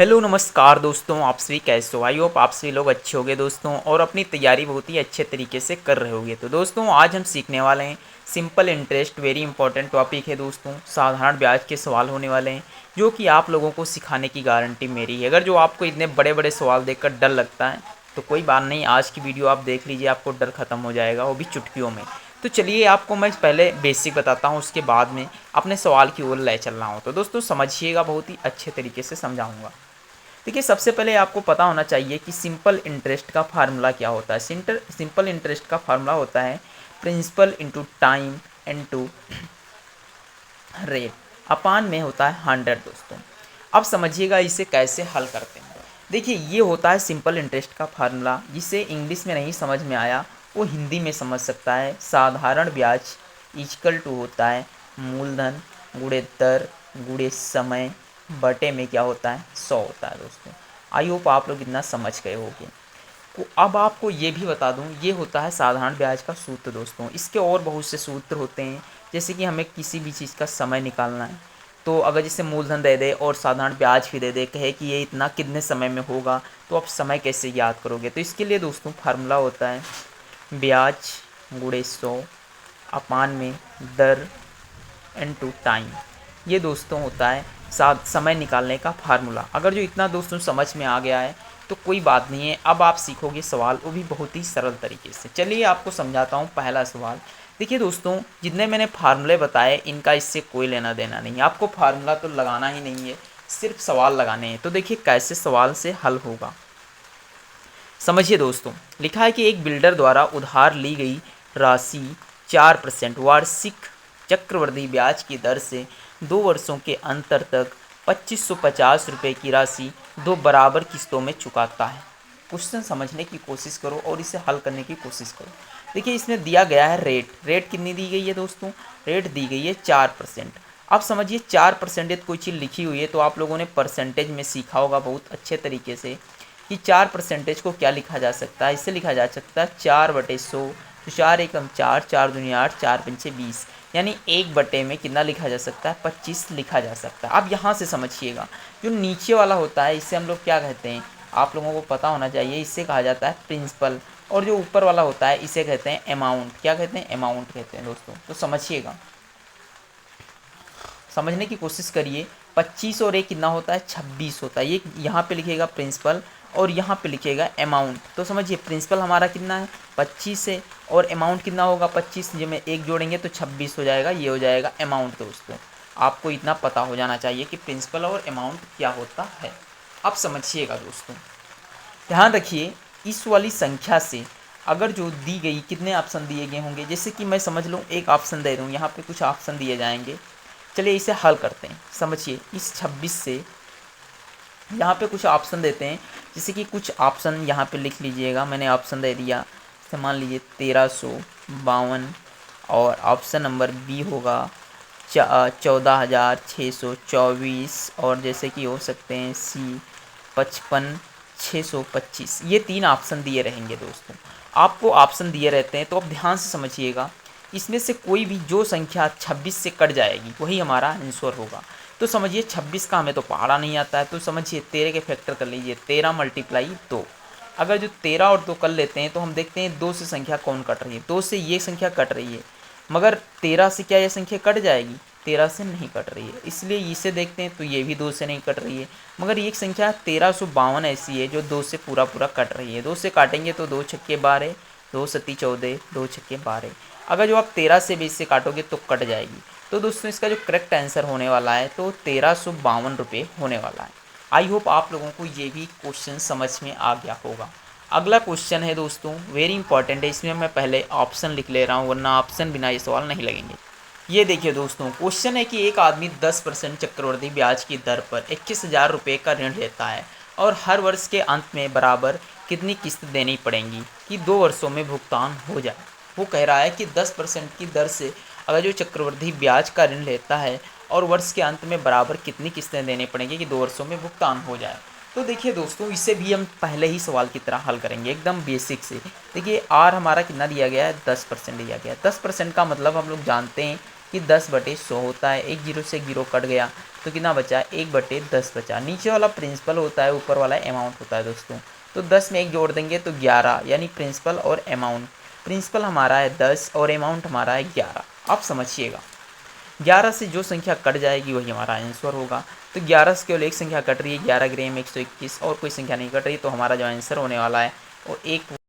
Hello नमस्कार दोस्तों, आप सभी कैसे हो? आई होप आप सभी लोग अच्छे होंगे दोस्तों और अपनी तैयारी बहुत ही अच्छे तरीके से कर रहे होंगे। तो दोस्तों आज हम सीखने वाले हैं simple interest. Very important topic है दोस्तों। साधारण ब्याज के सवाल होने वाले हैं जो कि आप लोगों को सिखाने की गारंटी मेरी है। अगर जो आपको इतने बड़े बड़े सवाल देखकर डर लगता है तो कोई बात नहीं, आज की वीडियो आप देख लीजिए, आपको डर खत्म हो जाएगा, वो भी चुटकियों में। तो चलिए आपको मैं पहले बेसिक बताता हूँ, उसके बाद में अपने सवाल की ओर ले चल रहा हूँ। तो दोस्तों समझिएगा, बहुत ही अच्छे तरीके से समझाऊंगा। देखिए सबसे पहले आपको पता होना चाहिए कि सिंपल इंटरेस्ट का फार्मूला क्या होता है। सिंपल इंटरेस्ट का फार्मूला होता है principal into time into rate upon में होता है 100 दोस्तों। अब समझिएगा इसे कैसे हल करते हैं। देखिए ये होता है सिंपल इंटरेस्ट का फार्मूला। जिसे इंग्लिश में नहीं समझ में आया वो हिंदी में समझ सकता है। साधारण ब्याज इक्वल टू होता है मूलधन गुणे दर गुणे समय बटे में क्या होता है 100 होता है दोस्तों। आई होप आप लोग इतना समझ गए होंगे। तो अब आपको ये भी बता दूं, ये होता है साधारण ब्याज का सूत्र दोस्तों। इसके और बहुत से सूत्र होते हैं। जैसे कि हमें किसी भी चीज़ का समय निकालना है, तो अगर जैसे मूलधन दे दे और साधारण ब्याज भी दे दे, कहे कि ये इतना कितने समय में होगा, तो आप समय कैसे याद करोगे? तो इसके लिए दोस्तों फार्मूला होता है ब्याज गुणे 100 अपान में दर इनटू टाइम। ये दोस्तों होता है साथ समय निकालने का फार्मूला। अगर जो इतना दोस्तों समझ में आ गया है तो कोई बात नहीं है, अब आप सीखोगे सवाल, वो भी बहुत ही सरल तरीके से। चलिए आपको समझाता हूँ पहला सवाल। देखिए दोस्तों, जितने मैंने फार्मूले बताए इनका इससे कोई लेना देना नहीं है। आपको फार्मूला तो लगाना ही नहीं है, सिर्फ सवाल लगाने हैं। तो देखिए कैसे सवाल से हल होगा, समझिए दोस्तों। लिखा है कि एक बिल्डर द्वारा उधार ली गई राशि 4% वार्षिक चक्रवृद्धि ब्याज की दर से 2 वर्षों के अंतर तक 2550 रुपये की राशि 2 बराबर किस्तों में चुकाता है। क्वेश्चन समझने की कोशिश करो और इसे हल करने की कोशिश करो। देखिए इसमें दिया गया है रेट कितनी दी गई है दोस्तों? रेट दी गई है 4%। अब समझिए 4% कोई चीज़ लिखी हुई है तो आप लोगों ने परसेंटेज में सीखा होगा बहुत अच्छे तरीके से कि 4% को क्या लिखा जा सकता है। इसे लिखा जा सकता है 4/100। तो 4 एकम 4, 4 दूनी 8, 4 पंचे 20, यानी 1 बटे में कितना लिखा जा सकता है? 25 लिखा जा सकता है। अब यहाँ से समझिएगा, जो नीचे वाला होता है इसे हम लोग क्या कहते हैं, आप लोगों को पता होना चाहिए। इससे कहा जाता है प्रिंसिपल। और जो ऊपर वाला होता है इसे कहते हैं अमाउंट। क्या कहते हैं? अमाउंट कहते हैं दोस्तों। तो समझिएगा, समझने की कोशिश करिए। 25 और एक कितना होता है? 26 होता है। ये यहाँ पे लिखेगा प्रिंसिपल और यहाँ पे लिखेगा अमाउंट। तो समझिए प्रिंसिपल हमारा कितना है? 25 है, और अमाउंट कितना होगा? 25 जब में एक जोड़ेंगे तो 26 हो जाएगा। ये हो जाएगा अमाउंट दोस्तों। आपको इतना पता हो जाना चाहिए कि प्रिंसिपल और अमाउंट क्या होता है। अब समझिएगा दोस्तों, ध्यान रखिए, इस वाली संख्या से अगर जो दी गई, कितने ऑप्शन दिए गए होंगे, जैसे कि मैं समझ लूँ एक ऑप्शन दे दूँ, यहाँ पे कुछ ऑप्शन दिए जाएंगे। चलिए इसे हल करते हैं। समझिए इस 26 से यहाँ पे कुछ ऑप्शन देते हैं। जैसे कि कुछ ऑप्शन यहाँ पे लिख लीजिएगा, मैंने ऑप्शन दे दिया। जैसे मान लीजिए 1352, और ऑप्शन नंबर बी होगा 14,624, और जैसे कि हो सकते हैं सी 55,625। ये 3 ऑप्शन दिए रहेंगे दोस्तों। आपको ऑप्शन दिए रहते हैं तो अब ध्यान से समझिएगा। इसमें से कोई भी जो संख्या 26 से कट जाएगी वही हमारा आंसर होगा। तो समझिए 26 का हमें तो पहाड़ा नहीं आता है, तो समझिए 13 के फैक्टर कर लीजिए। 13 × 2। अगर जो 13 और 2 कर लेते हैं तो हम देखते हैं 2 से संख्या कौन कट रही है? 2 से ये संख्या कट रही है, मगर 13 से क्या ये संख्या कट जाएगी? 13 से नहीं कट रही है, इसलिए इसे देखते हैं तो ये भी 2 से नहीं कट रही है। मगर एक संख्या 1352 ऐसी है जो 2 से पूरा पूरा कट रही है। 2 से काटेंगे तो 2 छक्के 12, 2 सत्ती 14, 2 छक्के 12। अगर जो आप 13 से 20 से काटोगे तो कट जाएगी। तो दोस्तों इसका जो करेक्ट आंसर होने वाला है तो 1352 रुपये होने वाला है। आई होप आप लोगों को ये भी क्वेश्चन समझ में आ गया होगा। अगला क्वेश्चन है दोस्तों, वेरी इंपॉर्टेंट है। इसमें मैं पहले ऑप्शन लिख ले रहा हूँ, वरना ऑप्शन बिना ये सवाल नहीं लगेंगे। ये देखिए दोस्तों, क्वेश्चन है कि एक आदमी 10% चक्रवृद्धि ब्याज की दर पर 21,000 रुपये का ऋण लेता है और हर वर्ष के अंत में बराबर कितनी किस्त देनी पड़ेंगी कि 2 वर्षों में भुगतान हो जाए। वो कह रहा है कि 10% की दर से अगर जो चक्रवृद्धि ब्याज का ऋण लेता है और वर्ष के अंत में बराबर कितनी किस्तें देनी पड़ेंगी कि 2 वर्षों में भुगतान हो जाए। तो देखिए दोस्तों, इसे भी हम पहले ही सवाल की तरह हल करेंगे एकदम बेसिक से। देखिए आर हमारा कितना दिया गया है? 10% दिया गया है। 10% का मतलब हम लोग जानते हैं कि 10/100 होता है। एक जीरो से एक जीरो कट गया तो कितना बचा, 1/10 बचा। नीचे वाला प्रिंसिपल होता है, ऊपर वाला अमाउंट होता है दोस्तों। तो 10 में एक जोड़ देंगे तो 11, यानी प्रिंसिपल और अमाउंट। प्रिंसिपल हमारा है 10 और अमाउंट हमारा है 11। अब समझिएगा 11 से जो संख्या कट जाएगी वही हमारा आंसर होगा। तो 11 से केवल एक संख्या कट रही है, 11 ग्राम 121, और कोई संख्या नहीं कट रही, तो हमारा जो आंसर होने वाला है वो 1